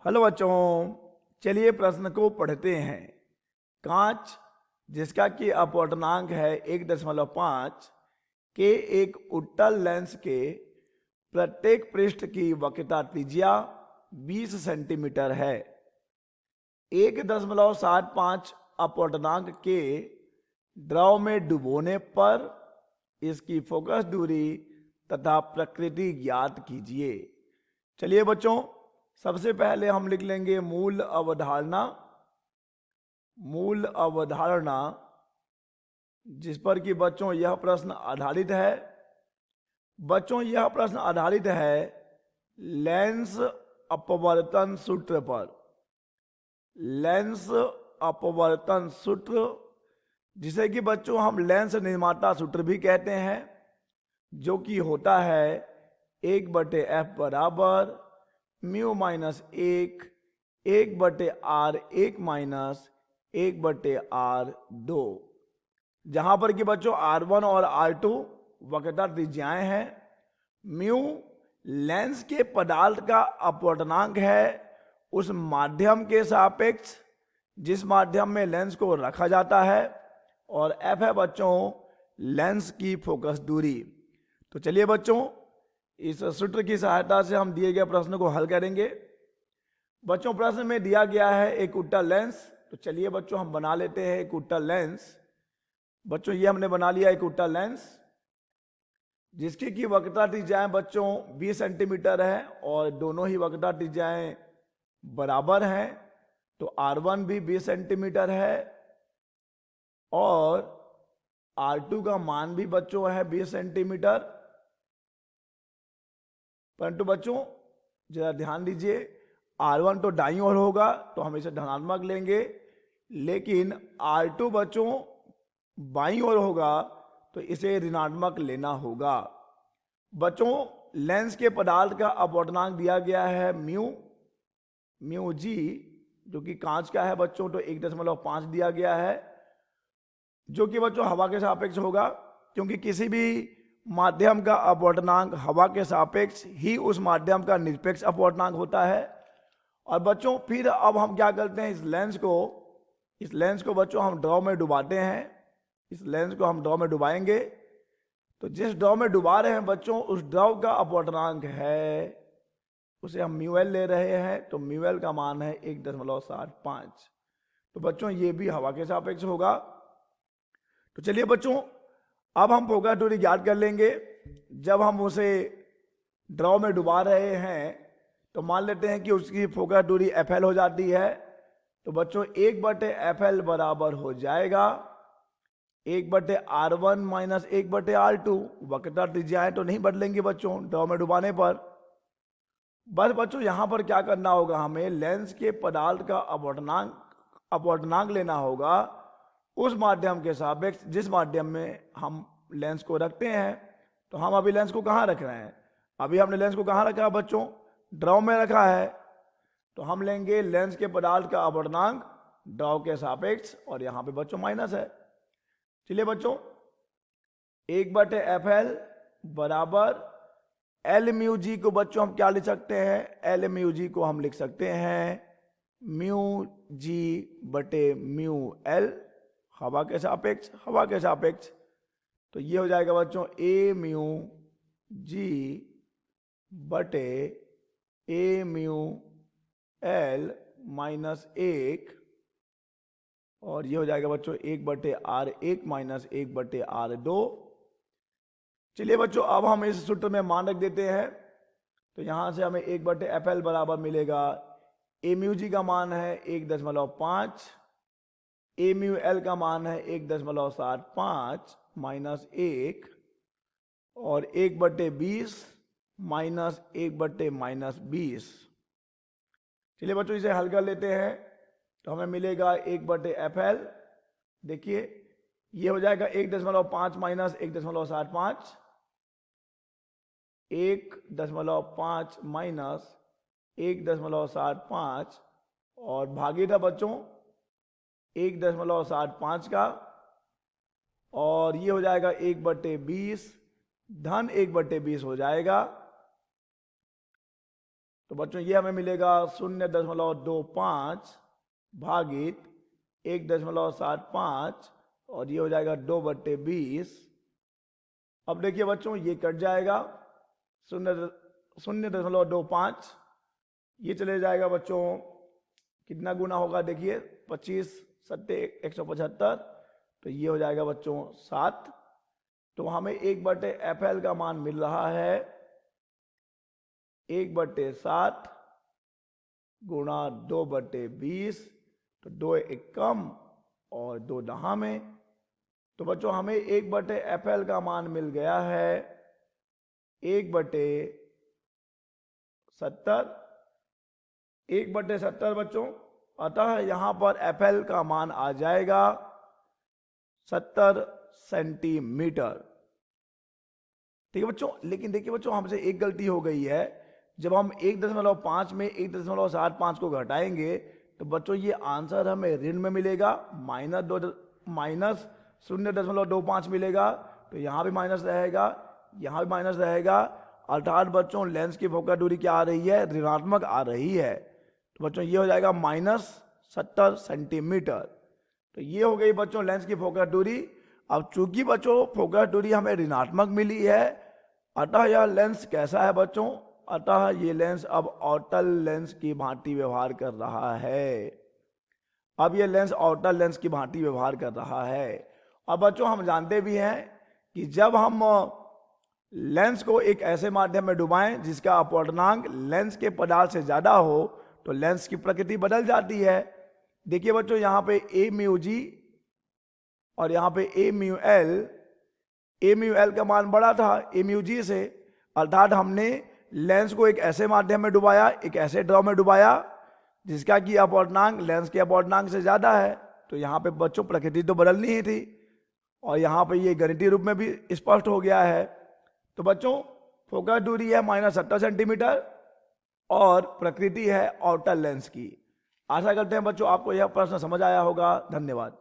Hello बच्चों, चलिए प्रश्न को पढ़ते हैं। कांच जिसका कि अपवर्तनांक है 1.5 के एक उत्तल लेंस के प्रत्येक पृष्ठ की वक्रता त्रिज्या 20 सेंटीमीटर है। 1.75 अपवर्तनांक के द्रव में डुबोने पर इसकी फोकस दूरी तथा प्रकृति ज्ञात कीजिए। चलिए बच्चों, सबसे पहले हम लिख लेंगे मूल अवधारणा। मूल अवधारणा जिस पर कि बच्चों यह प्रश्न आधारित है। बच्चों यह प्रश्न आधारित है लेंस अपवर्तन सूत्र पर। लेंस अपवर्तन सूत्र जिसे कि बच्चों हम लेंस निर्माता सूत्र भी कहते हैं, जो कि होता है 1/f बराबर mu minus 1/r1 minus 1/r2, जहां पर कि बच्चों R1 और R2 वक्रता त्रिज्याएं हैं। म्यू लेंस के पदार्थ का अपवर्तनांक है उस माध्यम के सापेक्ष जिस माध्यम में लेंस को रखा जाता है, और f है बच्चों लेंस की फोकस दूरी। तो चलिए बच्चों, इस सूत्र की सहायता से हम दिए गए प्रश्न को हल करेंगे। बच्चों प्रश्न में दिया गया है एक उत्तल लेंस, तो चलिए बच्चों हम बना लेते हैं एक उत्तल लेंस। बच्चों ये हमने बना लिया एक उत्तल लेंस जिसकी की वक्रता त्रिज्याएं बच्चों 20 सेंटीमीटर है और दोनों ही वक्रता त्रिज्याएं बराबर हैं। तो R1 भी 20 सेंटीमीटर है और R2 का मान भी बच्चों है 20 सेंटीमीटर। परंतु बच्चों जरा ध्यान दीजिए, R1 तो दाईं ओर होगा तो हम इसे धनात्मक लेंगे, लेकिन R2 बच्चों बाईं ओर होगा तो इसे ऋणात्मक लेना होगा। बच्चों लेंस के पदार्थ का अपवर्तनांक दिया गया है म्यू जी, जो कि कांच का है बच्चों, तो 1.5 दिया गया है, जो कि बच्चों हवा के सापेक्ष होगा, क्योंकि किसी भी माध्यम का अपवर्तनांक हवा के सापेक्ष ही उस माध्यम का निरपेक्ष अपवर्तनांक होता है। और बच्चों फिर अब हम क्या करते हैं, इस लेंस को बच्चों हम ड्रॉ में डुबाते हैं। इस लेंस को हम ड्रॉ में डुबाएंगे, तो जिस ड्रॉ में डुबा रहे हैं बच्चों उस ड्रॉ का अपवर्तनांक है, उसे हम म्यूएल ले रहे हैं, तो म्यूएल का मान है 1.75। तो बच्चों ये भी हवा के सापेक्ष होगा। तो चलिए बच्चों अब हम फोकस दूरी ज्ञात कर लेंगे। जब हम उसे ड्रॉ में डुबा रहे हैं तो मान लेते हैं कि उसकी फोकस दूरी FL हो जाती है। तो बच्चों 1/FL बराबर हो जाएगा 1/R1 माइनस 1/R2। वक्रता त्रिज्याएं तो नहीं बदलेंगी बच्चों ड्रॉ में डुबाने पर। बस बच्चों यहां पर क्या करना होगा, हमें लेंस के पदार्थ का अपवर्तनांक लेना होगा उस माध्यम के सापेक्ष जिस माध्यम में हम लेंस को रखते हैं। तो हम अभी लेंस को कहाँ रख रहे हैं, अभी हमने लेंस को कहाँ रखा है बच्चों, ड्रॉ में रखा है। तो हम लेंगे लेंस के पदार्थ का अपवर्तनांक ड्रॉ के सापेक्ष, और यहाँ पे बच्चों माइनस है। चलिए बच्चों 1/FL बराबर L म्यू जी को बच्चों हम क्या लिख सकते हैं, L म्यू जी को हम लिख सकते हैं म्यू जी बटे म्यू एल, हवा के सापेक्ष। तो ये हो जाएगा बच्चों A म्यू जी बटे A म्यू एल माइनस 1, और ये हो जाएगा बच्चों 1/R1 माइनस 1/R2। चलिए बच्चों अब हम इस सूत्र में मान रख देते हैं। तो यहां से हमें 1/FL बराबर मिलेगा A म्यू जी का मान है 1.5, A म्यू एल का मान है 1.75 माइनस 1, और 1/20 माइनस 1/-20। चलिए बच्चों इसे हल कर लेते हैं, तो हमें मिलेगा 1/FL। देखिए ये हो जाएगा 1.5 माइनस 1.75, 1.5 माइनस 1.75, और भागी था बच्चों 1.75 का, और ये हो जाएगा 1/20 धन 1/20 हो जाएगा। तो बच्चों ये हमें मिलेगा 0.25 भागित 1.75 और ये हो जाएगा 2/20। अब देखिए बच्चों ये कट जाएगा 0.25, ये चले जाएगा बच्चों, कितना गुना होगा देखिए, 25 सत्ते 175, तो ये हो जाएगा बच्चों 7। तो हमें 1/FL का मान मिल रहा है 1/7 गुणा 2/20, तो 2 एक कम और 2 दहा में। तो बच्चों हमें 1/FL का मान मिल गया है 1/70, 1/70 बच्चों। अतः यहां पर FL का मान आ जाएगा 70 सेंटीमीटर। ठीक है बच्चों, लेकिन देखिए बच्चों हमसे एक गलती हो गई है, जब हम 1.5 में 1.75 को घटाएंगे तो बच्चों ये आंसर हमें ऋण में मिलेगा, माइनस 0.25 मिलेगा, तो यहाँ भी माइनस रहेगा, यहाँ भी माइनस रहेगा, अर्थात बच्चों लेंस की फोकस दूरी क्या आ रही है, ऋणात्मक आ रही है। तो बच्चों ये हो जाएगा -70 सेंटीमीटर। तो ये हो गई बच्चों लेंस की फोकस दूरी। अब चूंकि बच्चों फोकस दूरी हमें ऋणात्मक मिली है, अतः यह लेंस कैसा है बच्चों, अतः ये लेंस अब ऑटल लेंस की भांति व्यवहार कर रहा है। अब ये लेंस ऑटल लेंस की भांति व्यवहार कर रहा है। अब बच्चों हम जानते भी हैं कि जब हम लेंस को एक ऐसे माध्यम में डुबाएं जिसका अपवर्तनांक लेंस के पदार्थ से ज्यादा हो तो लेंस की प्रकृति बदल जाती है। देखिए बच्चों यहाँ पे ए म्यू जी और यहाँ पे ए म्यू एल का मान बड़ा था ए म्यू जी से, अर्थात हमने लेंस को एक ऐसे माध्यम में डुबाया, एक ऐसे द्रव में डुबाया जिसका कि अपवर्तनांक लेंस के अपवर्तनांक से ज्यादा है। तो यहाँ पे बच्चों प्रकृति तो बदलनी ही थी और यहाँ पे ये गणितीय रूप में भी स्पष्ट हो गया है। तो बच्चों फोकस दूरी है -70 सेंटीमीटर और प्रकृति है ऑटल लेंस की। आशा करते हैं बच्चों आपको यह प्रश्न समझ आया होगा। धन्यवाद।